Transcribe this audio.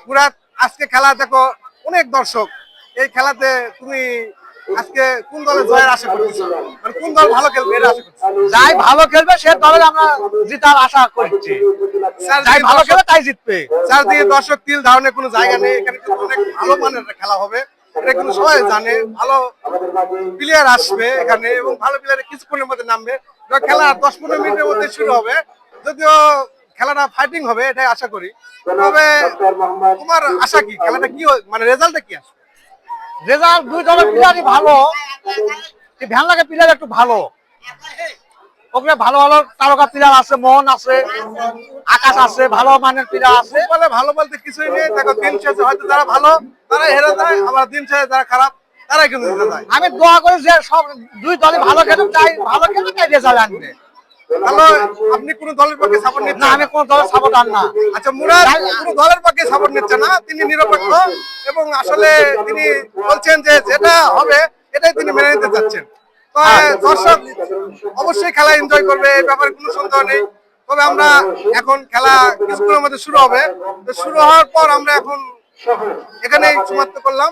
মুরাদ, আজকে খেলা দেখো অনেক দর্শক, এই খেলাতে তুমি আজকে কোন দলে জয়ের আশা করতেছো? মানে কোন দল ভালো খেলবে এটা আশা করতেছো? যাই ভালো খেলবে সে দলের আমরা জিতার আশা করছি। যাই ভালো খেলবে তাই জিতবে। চারদিকে দর্শক তিল ধারণের কোনো জায়গা নেই, এখানে কিন্তু অনেক ভালো মানের একটা খেলা হবে। এটা কিন্তু সবাই জানে, ভালো প্লেয়ার আসবে এখানে এবং ভালো প্লেয়ার কিছুক্ষণের মধ্যে নামবে। খেলা 10-15 মিনিটের মধ্যে শুরু হবে, যদিও খেলাটা ফাইটিং হবে এটাই আশা করি। তবে তোমার আশা কি, খেলাটা কি মানে রেজাল্টটা কি আসবে? রেজাল্ট দুই দলের প্লেয়ারই ভালো, ভ্যান লাগে প্লেয়ার একটু ভালো, ওখানে ভালো ভালো তারকা প্লেয়ার আছে, মোহন আছে, আকাশ আছে, ভালো মানের প্লেয়ার আছে। ফুটবলে ভালো বলতে কিছুই নেই, দেখো দিন শেষে হয়তো যারা ভালো তারাই হেরে যায়, আবার দিন শেষে যারা খারাপ তারাই কিন্তু জিতে যায়। আমি দোয়া করি যে সব দুই দলই ভালো খেলে, তাই ভালো খেলে তাই রেজাল্ট আনবে। তাহলে আপনি কোন দলের পক্ষে সাপোর্ট নিচ্ছেন? না, আমি কোন দলের সাপোর্টার না। আচ্ছা, মুরাদ কোন দলের পক্ষে সাপোর্ট নিচ্ছে না, তিনি নিরপেক্ষ এবং আসলে তিনি বলছেন যে যেটা হবে এটাই তিনি মেনে নিতে চাচ্ছেন। তো দর্শক অবশ্যই খেলা এনজয় করবে, এই ব্যাপারে কোনো সন্দেহ নেই। তবে আমরা এখন খেলা কিছুক্ষণের মধ্যে শুরু হবে, তো শুরু হওয়ার পর আমরা এখন এখানেই সমাপ্ত করলাম।